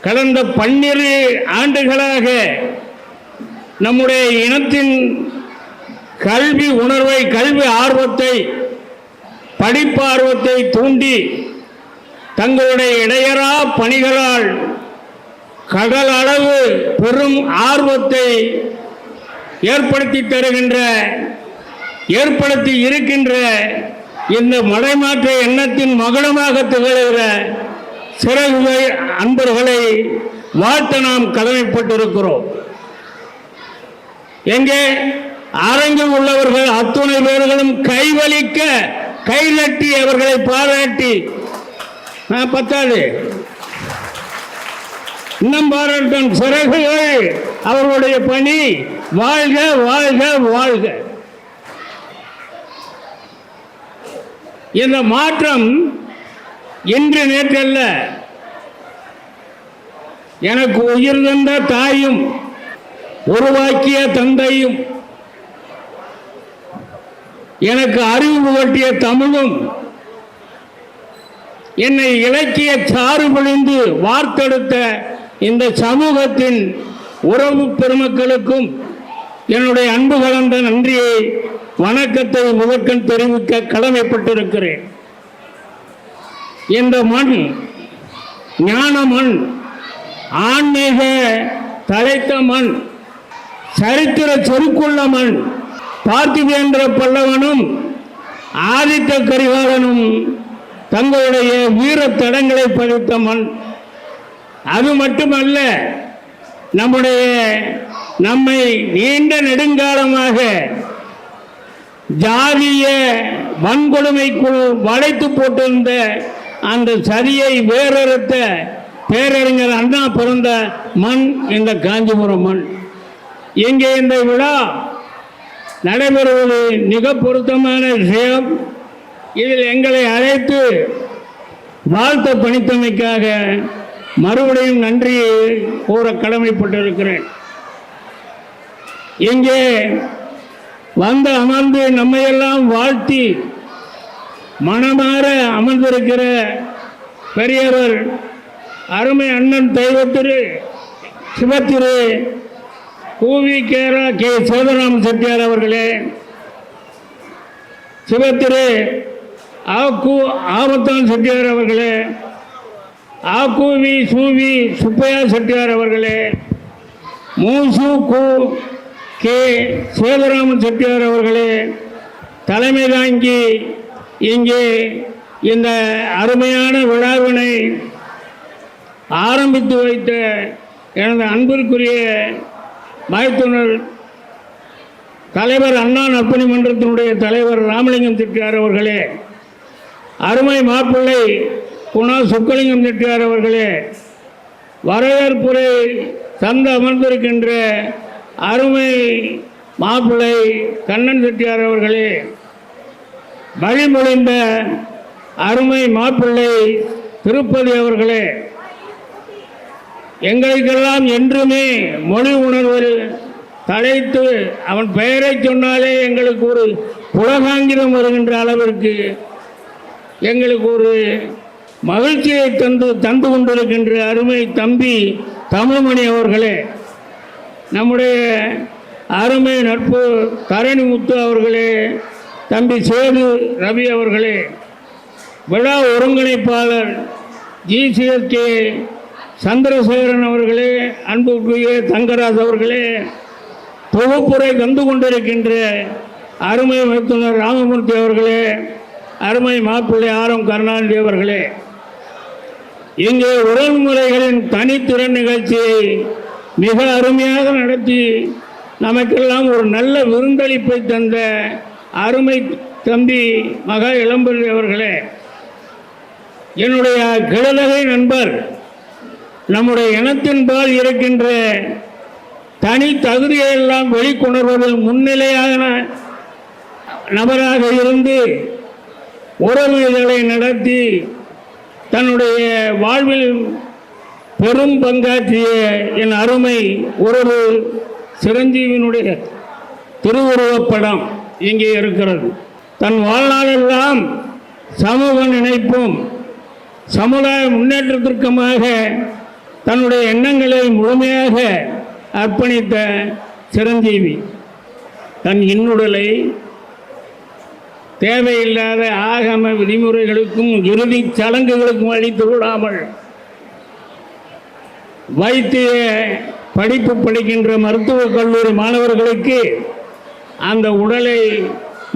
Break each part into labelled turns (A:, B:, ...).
A: கடந்த 12 ஆண்டுகளாக நம்முடைய இனத்தின் கல்வி உணர்வை, கல்வி ஆர்வத்தை, படிப்பார்வத்தை தூண்டி தங்களுடைய இடையறா பணிகளால் கடல் அளவு பெரும் ஆர்வத்தை ஏற்படுத்தி இருக்கின்ற இந்த மடைமாற்ற எண்ணத்தின் மகுடமாக திகழ்கிற சிறகு அன்பர்களை வாழ்த்த நாம் கடமைப்பட்டிருக்கிறோம். எங்கே அரங்கில் உள்ளவர்கள் அத்துணை பேர்களும் கைவலிக்க கைநட்டி அவர்களை பாராட்டி பத்தாது இன்னும் பாராட்டும் சிறகுகள் அவர்களுடைய பணி வாழ்க வாழ்க வாழ்க. இந்த மாற்றம் இன்று நேற்றல்ல. எனக்கு உயிர் தந்த தாயும் உருவாக்கிய தந்தையும் எனக்கு அறிவு புகட்டிய தமிழும் என்னை இலக்கிய சாறு பொழிந்து வார்த்தெடுத்த இந்த சமூகத்தின் உறவு பெருமக்களுக்கும் என்னுடைய அன்பு கலந்த நன்றியை, வணக்கத்தை முதற்கண் தெரிவிக்க கடமைப்பட்டிருக்கிறேன். இந்த மண் ஞான மண், ஆன்மீக தலைத்த மண், சரித்திர செருக்குள்ள மண். பார்த்திபேந்திர பல்லவனும் ஆதித்த கரிகாலனும் தங்களுடைய வீர தடங்களை பதித்த மண். அது மட்டுமல்ல, நம்மை நீண்ட நெடுங்காலமாக ஜாதிய வன்கொடுமைக்குள் வளைத்து போட்டிருந்த அந்த சதியை வேறறுத்த பேரறிஞர் அண்ணா பிறந்த மண் இந்த காஞ்சிபுரம் மண். இங்கே இந்த விழா நடைபெறுவது மிக பொருத்தமான விஷயம். இதில் எங்களை அழைத்து வாழ்த்த பணித்தமைக்காக மறுபடியும் நன்றியை கூற கடமைப்பட்டிருக்கிறேன். இங்கே வந்து அமர்ந்து நம்மையெல்லாம் வாழ்த்தி மனமாற அமர்ந்திருக்கிற பெரியவர் அருமை அண்ணன் தெய்வத்திரு சிவத்திரு கூவி கேரா கே சேதராம செட்டியார் அவர்களே, சிவத்திரு ஆபத்தான் செட்டியார் அவர்களே, ஆக்கூவி சூவி சுப்பையா செட்டியார் அவர்களே, மூசு கு கே சேதராமன் செட்டியார் அவர்களே, தலைமை தாங்கி இங்கே இந்த அருமையான விழாவினை ஆரம்பித்து வைத்த எனது அன்பிற்குரிய மைத்துனர் தலைவர் அண்ணா நற்பணி மன்றத்தினுடைய தலைவர் ராமலிங்கம் செட்டியார் அவர்களே, அருமை மாப்பிள்ளை குணா சொக்கலிங்கம் செட்டியார் அவர்களே, வரவேற்புரை தந்து அமர்ந்திருக்கின்ற அருமை மாப்பிள்ளை கண்ணன் செட்டியார் அவர்களே, வழிமொழிந்த அருமை மாப்பிள்ளை திருப்பதி அவர்களே, எங்களுக்கெல்லாம் என்றுமே மொழி உணர்வில் தலைத்து அவன் பெயரை சொன்னாலே எங்களுக்கு ஒரு புலகாங்கிதம் வருகின்ற அளவிற்கு எங்களுக்கு ஒரு மகிழ்ச்சியை தந்து கொண்டிருக்கின்ற அருமை தம்பி தமிழ்மணி அவர்களே, நம்முடைய அருமை நட்பு தரணிமுத்து அவர்களே, தம்பி சேது ரவி அவர்களே, விழா ஒருங்கிணைப்பாளர் ஜிசிஎஸ்கே சந்திரசேகரன் அவர்களே, அன்புக்குரிய தங்கராஜ் அவர்களே, தொகுப்புரை தந்து கொண்டிருக்கின்ற அருமை மைத்துனர் ராமமூர்த்தி அவர்களே, அருமை மாப்பிள்ளை ஆரம் கருணாநிதி அவர்களே, இங்கே உறவுமுறைகளின் தனித்திறன் நிகழ்ச்சியை மிக அருமையாக நடத்தி நமக்கெல்லாம் ஒரு நல்ல விருந்தளிப்பை தந்த அருமை தம்பி மகா இளம்பள்ளி அவர்களே, என்னுடைய கிழலகை நண்பர், நம்முடைய இனத்தின்பால் இருக்கின்ற தனி தகுதியெல்லாம் வெளிக்கொணர்வதில் முன்னிலையான நபராக இருந்து உறவுகளை நடத்தி தன்னுடைய வாழ்வில் பெரும் பங்காற்றிய என் அருமை உறவு சிரஞ்சீவியினுடைய திருவுருவப்படம் இங்கே இருக்கிறது. தன் வாழ்நாளெல்லாம் சமூக நினைப்பும் சமுதாய முன்னேற்றத்திற்குமாக தன்னுடைய எண்ணங்களை முழுமையாக அர்ப்பணித்த சிரஞ்சீவி தன் இன்னுடலை தேவையில்லாத ஆகம விதிமுறைகளுக்கும் இறுதி சடங்குகளுக்கும் அளித்து விடாமல் வைத்திய படிப்பு படிக்கின்ற மருத்துவக் கல்லூரி மாணவர்களுக்கு அந்த உடலை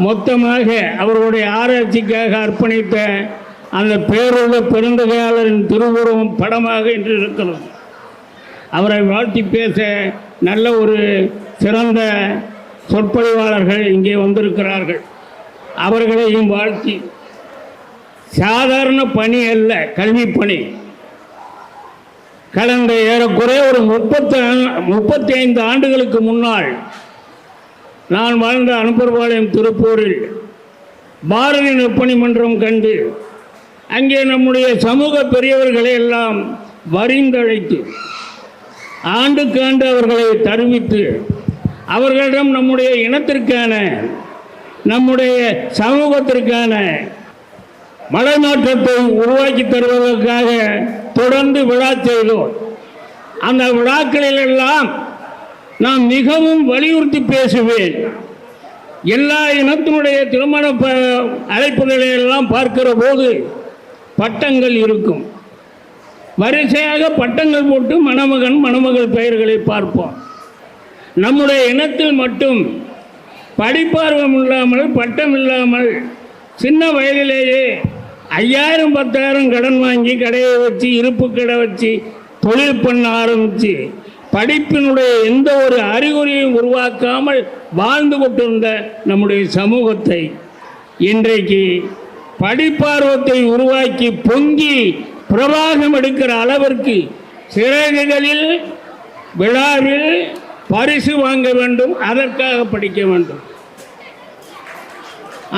A: மொத்தமாக அவர்களுடைய ஆராய்ச்சிக்காக அர்ப்பணித்த அந்த பேருள்ள பெருந்தகையாளரின் திருவுருவம் படமாக இன்று இருக்கிறது. அவரை வாழ்த்தி பேச நல்ல ஒரு சிறந்த சொற்பொழிவாளர்கள் இங்கே வந்திருக்கிறார்கள். அவர்களையும் வாழ்த்தி, சாதாரண பணி அல்ல கல்வி பணி. கடந்த ஏறக்குறைய ஒரு 35 ஆண்டுகளுக்கு முன்னால் நான் வாழ்ந்த அனுப்பர்பாளையம் திருப்பூரில் பாரதி நற்பணி மன்றம் கண்டு அங்கே நம்முடைய சமூக பெரியவர்களை எல்லாம் வரிந்தழைத்து ஆண்டுக்கு ஆண்டு அவர்களை தருவித்து அவர்களிடம் நம்முடைய இனத்திற்கான நம்முடைய சமூகத்திற்கான மலைமாற்றத்தை உருவாக்கி தருவதற்காக தொடர்ந்து விழா செய்தோம். அந்த விழாக்களிலெல்லாம் நான் மிகவும் வலியுறுத்தி பேசுவேன். எல்லா இனத்தினுடைய திருமண அழைப்புகளை எல்லாம் பார்க்கிற போது பட்டங்கள் இருக்கும். வரிசையாக பட்டங்கள் போட்டு மணமகன் மணமகள் பெயர்களை பார்ப்போம். நம்முடைய இனத்தில் மட்டும் படிப்பார்வம் இல்லாமல் பட்டம் இல்லாமல் சின்ன வயதிலேயே 5000 10,000 கடன் வாங்கி கடையை வச்சு இருப்பு கடை வச்சு தொழில் பண்ண ஆரம்பித்து படிப்பினுடைய எந்த ஒரு அறிகுறியும் உருவாக்காமல் வாழ்ந்து கொண்டிருந்த நம்முடைய சமூகத்தை இன்றைக்கு படிப்பார்வத்தை உருவாக்கி பொங்கி பிரவாகம் எடுக்கிற அளவிற்கு சிறகுகளில் விழாவில் பரிசு வாங்க வேண்டும், அதற்காக படிக்க வேண்டும்.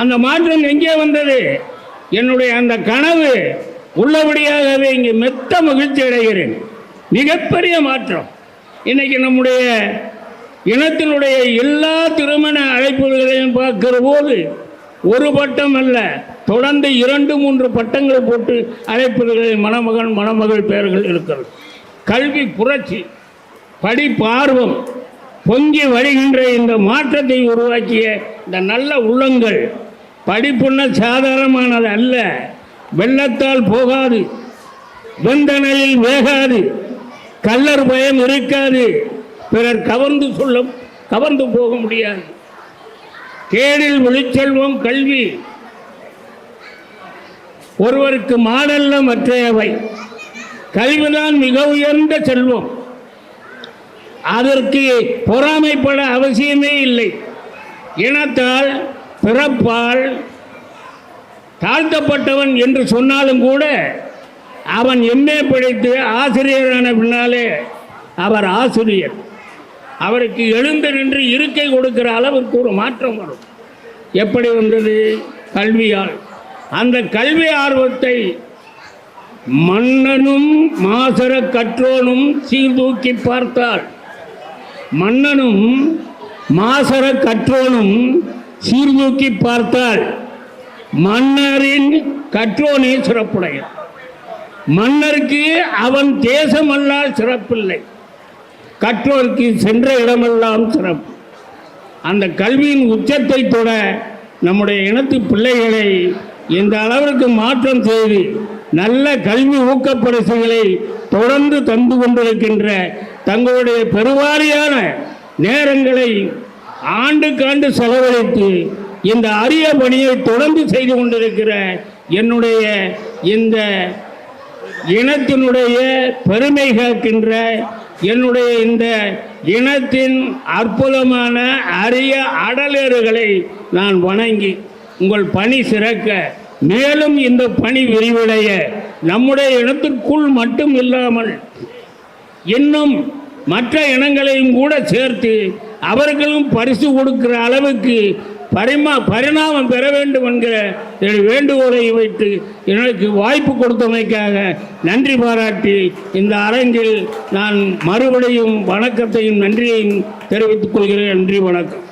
A: அந்த மாற்றம் எங்கே வந்தது? என்னுடைய அந்த கனவு உள்ளபடியாகவே இங்கே மெத்த மகிழ்ச்சி அடைகிறேன். மிகப்பெரிய மாற்றம். இன்னைக்கு நம்முடைய இனத்தினுடைய எல்லா திருமண அழைப்புகளையும் பார்க்கிற போது ஒரு பட்டம் அல்ல, தொடர்ந்து 2-3 பட்டங்கள் போட்டு அழைப்புகளில் மணமகன் மணமகள் பெயர்கள் இருக்கிறது. கல்வி புரட்சி, படிப்பார்வம் பொங்கி வருகின்ற இந்த மாற்றத்தை உருவாக்கிய இந்த நல்ல உள்ளங்கள். படிப்புன்னா சாதாரணமானது அல்ல. வெள்ளத்தால் போகாது, வெந்தனலில் வேகாது, கள்ளர் பயம் இருக்காது, பிறர் கவர்ந்து போக முடியாது. கேடில் ஒளிச்செல்வம் கல்வி. ஒருவருக்கு மாடல்ல மற்றையவை. கல்விதான் மிக உயர்ந்த செல்வம். அதற்கு பொறாமைப்பட அவசியமே இல்லை. இனத்தால் பிறப்பால் தாழ்த்தப்பட்டவன் என்று சொன்னாலும் கூட அவன் எம்ஏ படித்து ஆசிரியரான பின்னாலே அவர் ஆசிரியர். அவருக்கு எழுந்து நின்று இருக்கை கொடுக்கிற அளவிற்கு ஒரு மாற்றம் வரும். எப்படி வந்தது? கல்வியால். அந்த கல்வி ஆர்வத்தை மன்னனும் மாசற கற்றோனும் சீர்தூக்கி பார்த்தால், மன்னனும் மாசற கற்றோனும் சீர்தூக்கி பார்த்தால் மன்னரின் கற்றோனே சிறப்புடைய. மன்னருக்கு அவன் தேசமல்லால் சிறப்பில்லை, கற்றோருக்கு சென்ற இடமெல்லாம் சிறப்பு. அந்த கல்வியின் உச்சத்தை தொட நம்முடைய இனத்து பிள்ளைகளை இந்த அளவிற்கு மாற்றம் செய்து நல்ல கல்வி ஊக்கப்பரிசுகளை தொடர்ந்து தந்து கொண்டிருக்கின்ற, தங்களுடைய பெருவாரியான நேரங்களை ஆண்டுக்காண்டு செலவழித்து இந்த அரிய பணியை தொடர்ந்து செய்து கொண்டிருக்கிற என்னுடைய இந்த இனத்தினுடைய பெருமை காக்கின்ற என்னுடைய இந்த இனத்தின் அற்புதமான அரிய அடலேறுகளை நான் வணங்கி உங்கள் பணி சிறக்க, மேலும் இந்த பணி விரிவடைய நம்முடைய இனத்திற்குள் மட்டும் இல்லாமல் இன்னும் மற்ற இனங்களையும் கூட சேர்த்து அவர்களும் பரிசு கொடுக்கிற அளவுக்கு பரிணாமம் பெற வேண்டும் என்கிற வேண்டுகோளை வைத்து எனக்கு வாய்ப்பு கொடுத்தமைக்காக நன்றி பாராட்டி இந்த அரங்கில் நான் மறுபடியும் வணக்கத்தையும் நன்றியையும் தெரிவித்துக் கொள்கிறேன். நன்றி, வணக்கம்.